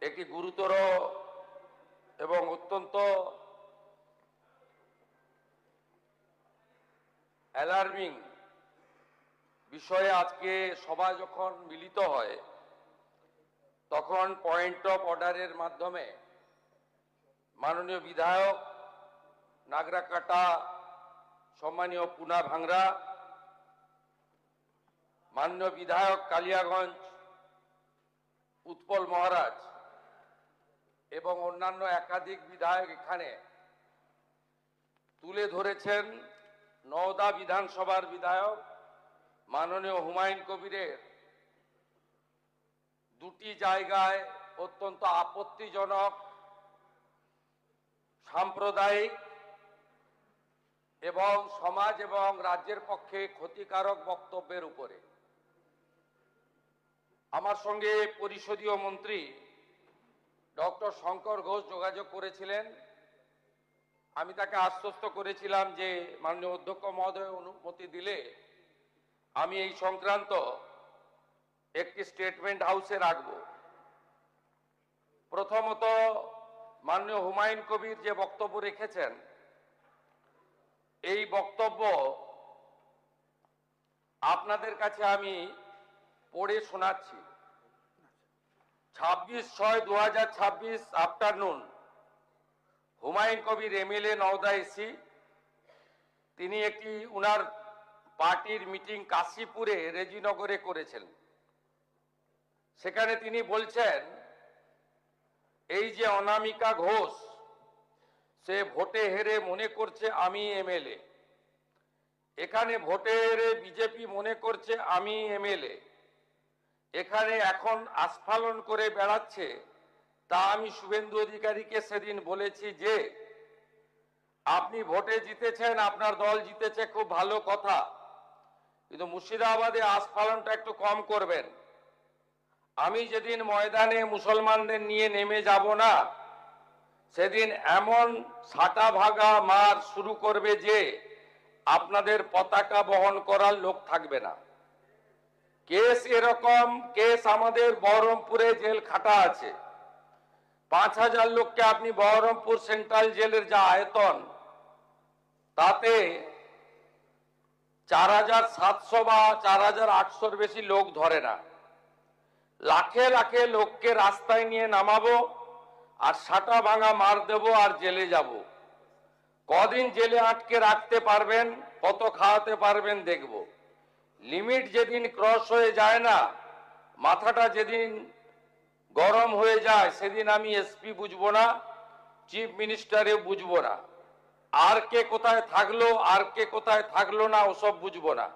একটি গুরুতর এবং অত্যন্ত অ্যালার্মিং বিষয়ে আজকে সবাই যখন মিলিত হয় তখন পয়েন্ট অফ অর্ডারের মাধ্যমে মাননীয় বিধায়ক নাগরাকাটা, সম্মানীয় পুনা ভাংরা, মাননীয় বিধায়ক কালিয়াগঞ্জ উৎপল মহারাজ এবং অন্যান্য একাধিক বিধায়ক এখানে তুলে ধরেছেন নওদা বিধানসভার বিধায়ক মাননীয় হুমায়ুন কবিরের দুটি জায়গায় অত্যন্ত আপত্তিজনক, সাম্প্রদায়িক এবং সমাজ এবং রাজ্যের পক্ষে ক্ষতিকারক বক্তব্যের উপরে আমার সঙ্গে পরিষদীয় মন্ত্রী ডক্টর শঙ্কর ঘোষ যোগাযোগ করেছিলেন। আমি তাকে আশ্বস্ত করেছিলাম যে মাননীয় অধ্যক্ষ মহোদয় অনুমতি দিলে আমি এই সংক্রান্ত একটি স্টেটমেন্ট হাউসে রাখব। প্রথমত, মাননীয় হুমায়ুন কবির যে বক্তব্য রেখেছেন এই বক্তব্য আপনাদের কাছে আমি পড়ে শোনাচ্ছি। 26/6/2026 afternoon, Humayun Kabir MLA Nowda AC, তিনি একটি উনার পার্টির মিটিং কাশীপুরে রেজিনগরে করেছেন। সেখানে তিনি বলছেন এই যে অনামিকা ঘোষ সে ভোটে হেরে মনে করছে আমি এমএলএ, এখানে ভোটে হেরে বিজেপি মনে করছে আমি এমএলএ, এখানে এখন আস্ফালন করে বেড়াচ্ছে। তা আমি শুভেন্দু অধিকারীকে সেদিন বলেছি যে আপনি ভোটে জিতেছেন, আপনার দল জিতেছে, খুব ভালো কথা, কিন্তু মুর্শিদাবাদে আস্ফালনটা একটু কম করবেন। আমি যেদিন ময়দানে মুসলমানদের নিয়ে নেমে যাব না সেদিন এমন সাটা ভাগা মার শুরু করবে যে আপনাদের পতাকা বহন করার লোক থাকবে না। কেস এরকম কেস আমাদের বহরমপুরে জেল খাটা আছে। 5000 লোককে আপনি বহরমপুর সেন্ট্রাল জেলের যা আয়তন তাতে 4700 বা 4800-র বেশি লোক ধরে না। লাখে লাখে লোককে রাস্তায় নিয়ে নামাবো আর সাটা ভাঙা মার দেব আর জেলে যাব। কদিন জেলে আটকে রাখতে পারবেন, কত খাওয়াতে পারবেন দেখব। লিমিট যেদিন ক্রস হয়ে যায় না, মাথাটা যেদিন গরম হয়ে যায় সেদিন আমি এসপি বুঝবো না, চিফ মিনিস্টারে বুঝবো না, আর কে কোথায় থাকলো আর কে কোথায় থাকলো না ওসব বুঝবো না।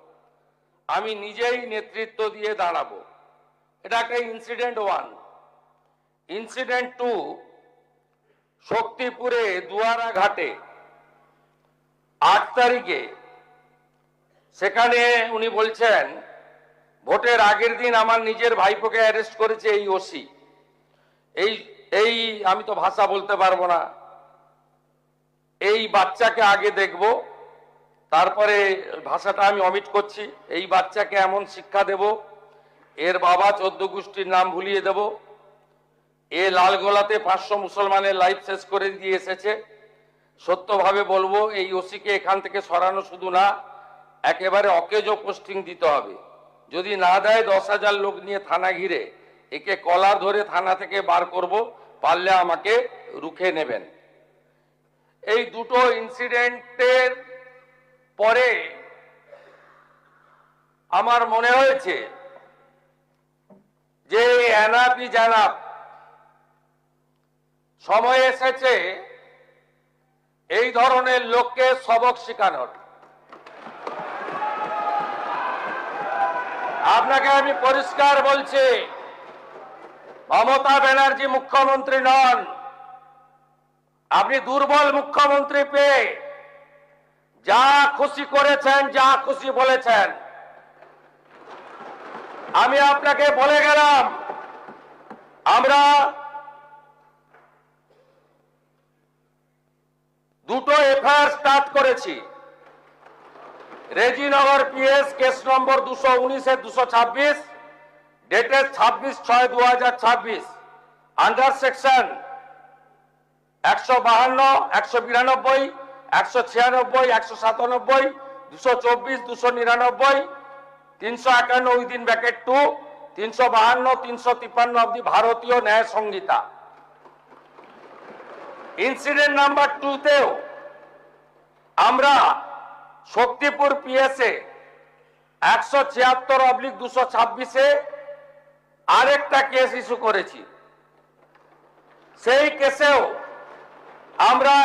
আমি নিজেই নেতৃত্ব দিয়ে দাঁড়াবো। এটা একটা ইনসিডেন্ট 1। ইনসিডেন্ট 2, শক্তিপুরে দুয়ারা ঘাটে 8 তারিখে সেখানে উনি বলছেন ভোটের আগের দিন আমার নিজের ভাইপোকে অ্যারেস্ট করেছে এই ওসি। এই আমি তো ভাষা বলতে পারবো না, এই বাচ্চাকে আগে দেখব, তারপরে ভাষাটা আমি অমিট করছি। এই বাচ্চাকে এমন শিক্ষা দেব, এর বাবা 14 গোষ্ঠীর নাম ভুলিয়ে দেব। এ লালগোলাতে 500 মুসলমানের লাইফ শেষ করে দিয়ে এসেছে। সত্যভাবে বলবো, এই ওসিকে এখান থেকে সরানো শুধু না, একেবারে অকেজো পোস্টিং দিতে হবে। যদি না দেয় 10,000 লোক নিয়ে থানা ঘিরে একে কলার ধরে থানা থেকে বার করব, পারলে আমাকে রুখে নেবেন। এই দুটো ইনসিডেন্টের পরে আমার মনে হয়েছে যে এনাফি জানাব, সময় এসেছে এই ধরনের লোককে সবক শেখানোর। আপনাকে আমি পরিষ্কার বলছি, মমতা ব্যানার্জি মুখ্যমন্ত্রী নন। আপনি দুর্বল মুখ্যমন্ত্রী পেয়ে যা খুশি করেছেন, যা খুশি বলেছেন। আমি আপনাকে বলে গেলাম আমরা দুটো এফআইআর স্টার্ট করেছি। Rejinagar PS case number 219-226 dated 26/6/2026, under section 152, 192, 196, 197, 224, 299, 351 within bracket 2, 352, 353 of the ভারতীয় ন্যায় সংহিতা। ইনসিডেন্ট নাম্বার 2 তেও আমরা শক্তিপুর পিএসএ 176/226 আরেকটা কেস ইস্যু করেছি। সেই কেসেও আমরা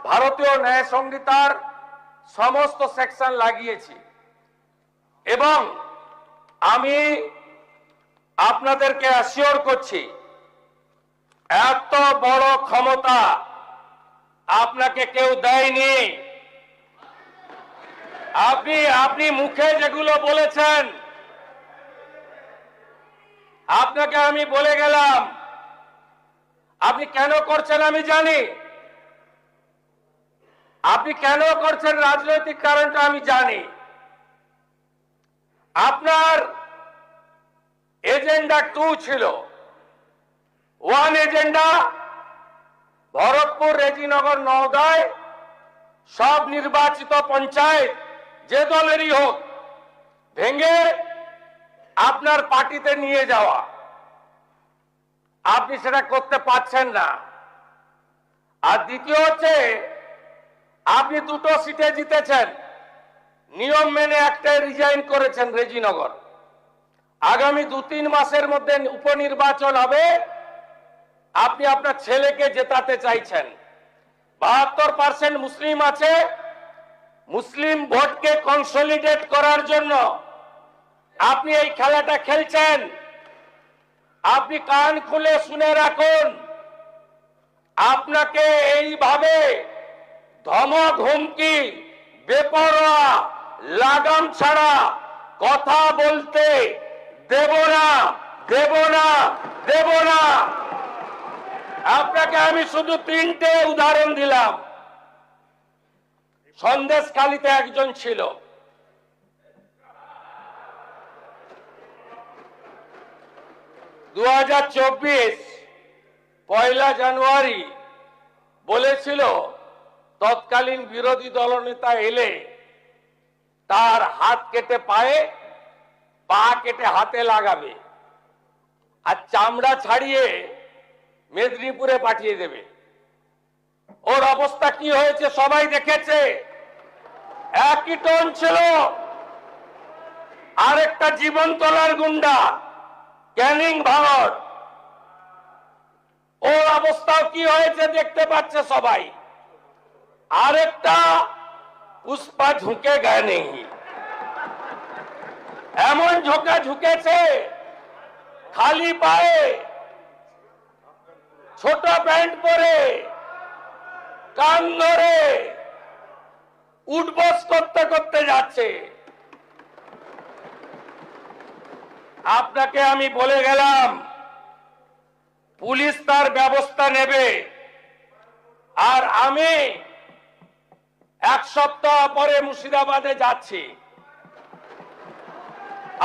ভারতীয় ন্যায় সংহিতার সমস্ত সেকশন লাগিয়েছি এবং আমি আপনাদেরকে অ্যাসিওর করছি এত বড় ক্ষমতা আপনাকে কেউ দেয়নি। আপনি মুখে যেগুলো বলেছেন, আপনাকে আমি বলে গেলাম, আপনি কেন করছেন আমি জানি, আপনি কেন করছেন রাজনৈতিক কারণটা আমি জানি। আপনার এজেন্ডা 2 ছিল। 1 এজেন্ডা ভরতপুর, রেজিনগর, নওদায় সব নির্বাচিত পঞ্চায়েত যে দলেরই হোক ভেঙে আপনার পার্টিতে নিয়ে যাওয়া। আপনি সেটা করতে পারছেন না। আর দ্বিতীয় হচ্ছে আপনি 2টো সিটে জিতেছেন, নিয়ম মেনে একটাই রিজাইন করেছেন রেজিনগর। আগামী 2-3 মাসের মধ্যে উপনির্বাচন হবে, আপনি আপনার ছেলেকে জেতাতে চাইছেন। 72% মুসলিম আছে, মুসলিম ভোটকে কনসলিডেট করার জন্য আপনি এই খেলাটা খেলছেন। আপনি কান খুলে শুনে রাখুন, আপনাকে এইভাবে ধমক হুমকি বেপরোয়া লাগাম ছাড়া কথা বলতে দেব না, দেব না, দেব না। আপনাকে আমি শুধু 3টে উদাহরণ দিলাম। সন্দেশখালীতে একজন ছিল, পয়লা জানুয়ারি বলেছিল তৎকালীন বিরোধী দলনেতা এলে তার হাত কেটে পায়ে, পা কেটে হাতে লাগাবে আর চামড়া ছাড়িয়ে মেদিনীপুরে পাঠিয়ে দেবে। ওর অবস্থা কি হয়েছে সবাই দেখেছে। একই টোন ছিল। আরেকটা জীবনতলার গুন্ডা ক্যানিং ভাঙড়, ওর অবস্থাও কি হয়েছে দেখতে পাচ্ছে সবাই। আরেকটা পুষ্পা ঝুঁকে গায়ে নেই, এমন ঝোঁকা ঝুঁকেছে খালি পায়ে, ছোট প্যান্ট পরে, কান ধরে উঠবস করতে করতে যাচ্ছে। আপনাকে আমি বলে গেলাম পুলিশ তার ব্যবস্থা নেবে। আর আমি 1 সপ্তাহ পরে মুর্শিদাবাদে যাচ্ছি।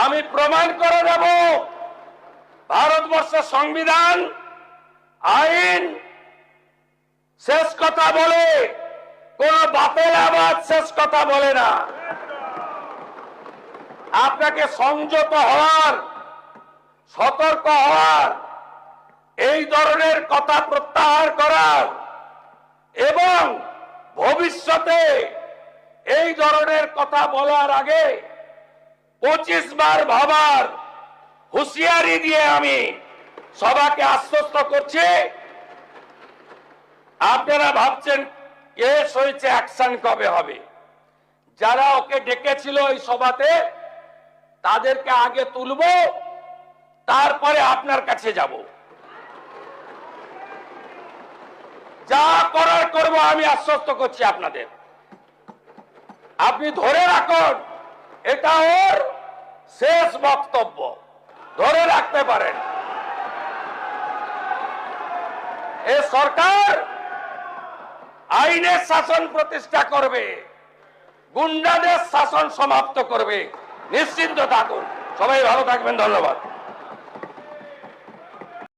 আমি প্রমাণ করে দেব ভারতবর্ষের সংবিধান, আইন শেষ কথা বলে, কোন বাতেল আবাদ শেষ কথা বলে না। আপনাকে সংযত হওয়ার, সতর্ক হওয়ার, এই ধরনের কথা প্রত্যাহার করার এবং ভবিষ্যতে এই ধরনের কথা বলার আগে 25 বার ভাবার হুঁশিয়ারি দিয়ে আমি সবাইকে আশ্বস্ত করছি। আপনারা ভাবছেন কেস হয়েছে, অ্যাকশন কবে হবে? যারা ওকে ডেকেছিল এই সভাতে তাদেরকে আগে তুলব, তারপরে আপনার কাছে যাব। যা করার করব, আমি আশ্বস্ত করছি আপনাদের। আপনি ধরে রাখুন, এটা ওর শেষ বক্তব্য, ধরে রাখতে পারেন। এ সরকার আইনের শাসন প্রতিষ্ঠা করবে, গুন্ডাদের শাসন সমাপ্ত করবে, নিশ্চিন্ত থাকুন। সবাই ভালো থাকবেন, ধন্যবাদ।